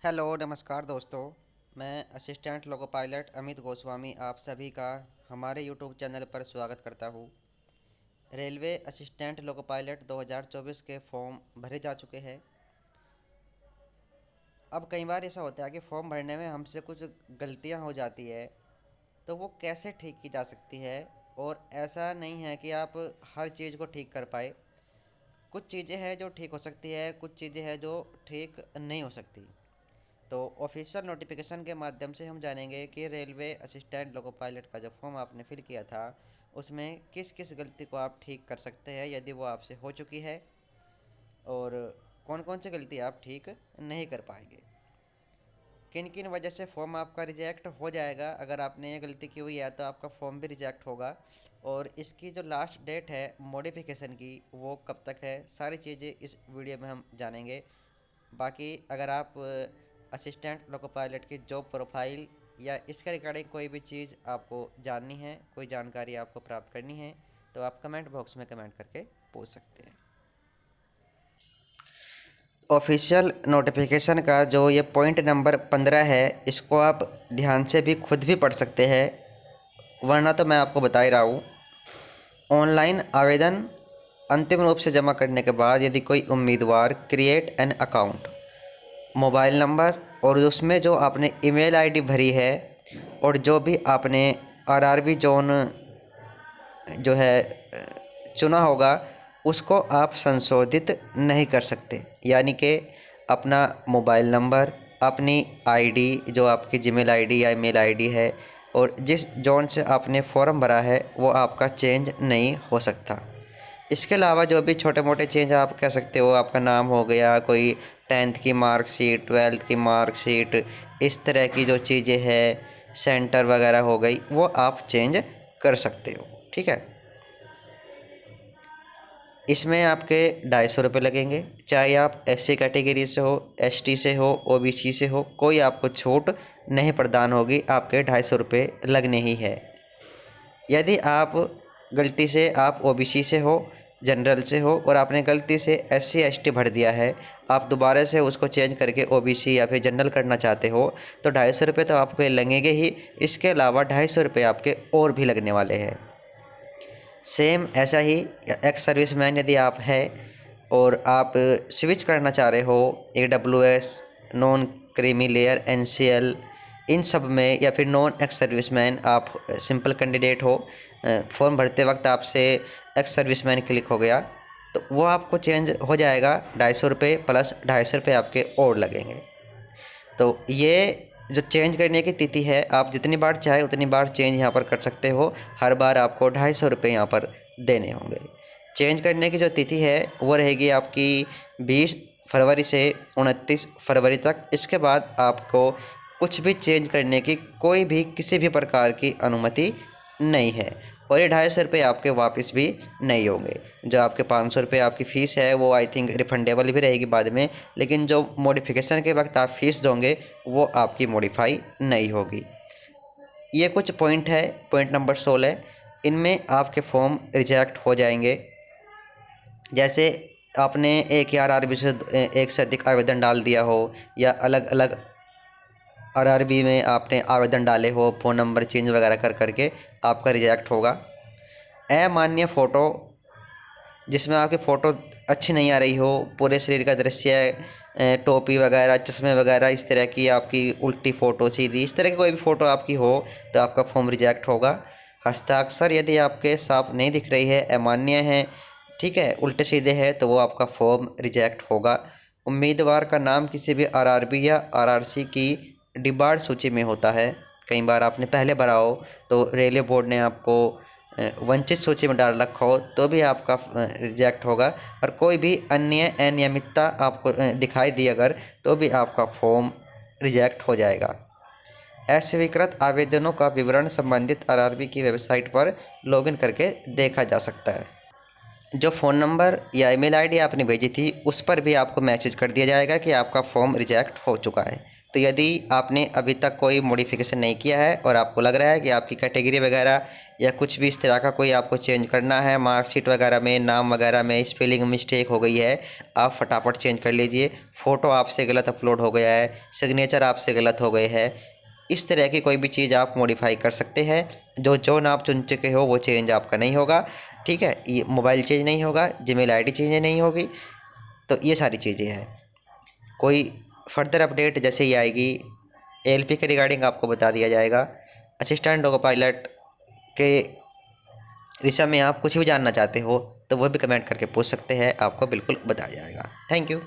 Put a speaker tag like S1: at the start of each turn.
S1: Hello नमस्कार दोस्तों। मैं assistant loco pilot Amit Goswami आप सभी का हमारे यूट्यूब चैनल पर स्वागत करता हूँ। रेलवे असिस्टेंट लोको पायलट 2024 के फॉर्म भरे जा चुके हैं। अब कई बार ऐसा होता है कि फॉर्म भरने में हमसे कुछ गलतियाँ हो जाती है, तो वो कैसे ठीक की जा सकती है। और ऐसा नहीं है कि आप हर चीज़ को ठीक कर पाए। कुछ चीज़ें हैं जो ठीक हो सकती है, कुछ चीज़ें हैं जो ठीक नहीं हो सकती। तो ऑफिशियल नोटिफिकेशन के माध्यम से हम जानेंगे कि रेलवे असिस्टेंट लोको पायलट का जो फॉर्म आपने फिल किया था उसमें किस किस गलती को आप ठीक कर सकते हैं यदि वो आपसे हो चुकी है, और कौन कौन सी गलती आप ठीक नहीं कर पाएंगे, किन किन वजह से फॉर्म आपका रिजेक्ट हो जाएगा। अगर आपने ये गलती की हुई है तो आपका फॉर्म भी रिजेक्ट होगा। और इसकी जो लास्ट डेट है मॉडिफिकेशन की वो कब तक है, सारी चीज़ें इस वीडियो में हम जानेंगे। बाकी अगर आप असिस्टेंट लोको पायलट की जॉब प्रोफाइल या इसके रिगार्डिंग कोई भी चीज़ आपको जाननी है, कोई जानकारी आपको प्राप्त करनी है, तो आप कमेंट बॉक्स में कमेंट करके पूछ सकते हैं। ऑफिशियल नोटिफिकेशन का जो ये पॉइंट नंबर 15 है, इसको आप ध्यान से भी खुद भी पढ़ सकते हैं, वरना तो मैं आपको बता ही रहा हूँ। ऑनलाइन आवेदन अंतिम रूप से जमा करने के बाद यदि कोई उम्मीदवार create an account, mobile number और उसमें जो आपने ईमेल आईडी भरी है और जो भी आपने आरआरबी जोन जो है चुना होगा, उसको आप संशोधित नहीं कर सकते। यानी कि अपना मोबाइल नंबर, अपनी आईडी जो आपकी जीमेल आईडी या ईमेल आईडी है और जिस जोन से आपने फॉर्म भरा है वो आपका चेंज नहीं हो सकता। इसके अलावा जो भी छोटे मोटे चेंज आप कह सकते हो, आपका नाम हो गया, कोई 10th की मार्कशीट, 12th की मार्कशीट, इस तरह की जो चीज़ें हैं, सेंटर वगैरह हो गई, वो आप चेंज कर सकते हो। ठीक है। इसमें आपके 250 रुपये लगेंगे। चाहे आप SC कैटेगरी से हो, ST से हो, OBC से हो, कोई आपको छूट नहीं प्रदान होगी, आपके 250 रुपये लगने ही है। यदि आप गलती से आप OBC से हो, जनरल से हो और आपने गलती से SC ST भर दिया है, आप दोबारा से उसको चेंज करके OBC या फिर जनरल करना चाहते हो, तो 250 रुपये तो आपको लगेंगे ही। इसके अलावा 250 रुपये आपके और भी लगने वाले हैं। सेम ऐसा ही एक्स सर्विसमैन यदि आप है और आप स्विच करना चाह रहे हो AWS, non creamy layer, NCL, इन सब में, या फिर नॉन एक्स सर्विसमैन आप सिंपल कैंडिडेट हो, फॉर्म भरते वक्त आपसे एक्स सर्विसमैन क्लिक हो गया, तो वो आपको चेंज हो जाएगा। 250 रुपये प्लस 250 रुपये आपके और लगेंगे। तो ये जो चेंज करने की तिथि है, आप जितनी बार चाहे उतनी बार चेंज यहाँ पर कर सकते हो। हर बार आपको 250 रुपये यहाँ पर देने होंगे। चेंज करने की जो तिथि है वो रहेगी आपकी 20 फरवरी से 29 फरवरी तक। इसके बाद आपको कुछ भी चेंज करने की कोई भी किसी भी प्रकार की अनुमति नहीं है। और ये 250 रुपये आपके वापस भी नहीं होंगे। जो आपके 500 रुपये आपकी फ़ीस है वो आई थिंक रिफंडेबल भी रहेगी बाद में, लेकिन जो मॉडिफिकेशन के वक्त आप फीस दोगे वो आपकी मॉडिफाई नहीं होगी। ये कुछ पॉइंट है, पॉइंट नंबर 16, इनमें आपके फॉर्म रिजेक्ट हो जाएंगे। जैसे आपने एक ही आरआरबी से एक से अधिक आवेदन डाल दिया हो, या अलग अलग आरआरबी में आपने आवेदन डाले हो, फ़ोन नंबर चेंज वगैरह कर करके आपका रिजेक्ट होगा। अमान्य फ़ोटो, जिसमें आपकी फ़ोटो अच्छी नहीं आ रही हो, पूरे शरीर का दृश्य, टोपी वगैरह, चश्मे वगैरह, इस तरह की आपकी उल्टी फ़ोटो, सीधी, इस तरह की कोई भी फ़ोटो आपकी हो तो आपका फॉर्म रिजेक्ट होगा। हस्ताक्षर यदि आपके साफ नहीं दिख रही है, अमान्य है, ठीक है, उल्टे सीधे है, तो वो आपका फॉर्म रिजेक्ट होगा। उम्मीदवार का नाम किसी भी आरआरबी या आरआरसी की डिबार्ड सूची में होता है। कई बार आपने पहले भरा हो तो रेलवे बोर्ड ने आपको वंचित सूची में डाल रखा हो तो भी आपका रिजेक्ट होगा। और कोई भी अन्य अनियमितता आपको दिखाई दी अगर, तो भी आपका फॉर्म रिजेक्ट हो जाएगा। अस्वीकृत आवेदनों का विवरण संबंधित आरआरबी की वेबसाइट पर लॉगिन करके देखा जा सकता है। जो फ़ोन नंबर या ईमेल आईडी आपने भेजी थी उस पर भी आपको मैसेज कर दिया जाएगा कि आपका फॉर्म रिजेक्ट हो चुका है। तो यदि आपने अभी तक कोई मॉडिफिकेशन नहीं किया है और आपको लग रहा है कि आपकी कैटेगरी वगैरह या कुछ भी इस तरह का कोई आपको चेंज करना है, मार्कशीट वगैरह में, नाम वगैरह में स्पेलिंग मिस्टेक हो गई है, आप फटाफट चेंज कर लीजिए। फ़ोटो आपसे गलत अपलोड हो गया है, सिग्नेचर आपसे गलत हो गए हैं, इस तरह की कोई भी चीज़ आप मॉडिफाई कर सकते हैं। जो जोन आप चुन चुके हो वो चेंज आपका नहीं होगा, ठीक है। ये मोबाइल चेंज नहीं होगा, जीमेल आईडी चेंज नहीं होगी। तो ये सारी चीज़ें हैं। कोई फर्दर अपडेट जैसे ही आएगी एएलपी के रिगार्डिंग आपको बता दिया जाएगा। असिस्टेंट डोगो पायलट के विषय में आप कुछ भी जानना चाहते हो तो वह भी कमेंट करके पूछ सकते हैं, आपको बिल्कुल बताया जाएगा। Thank you.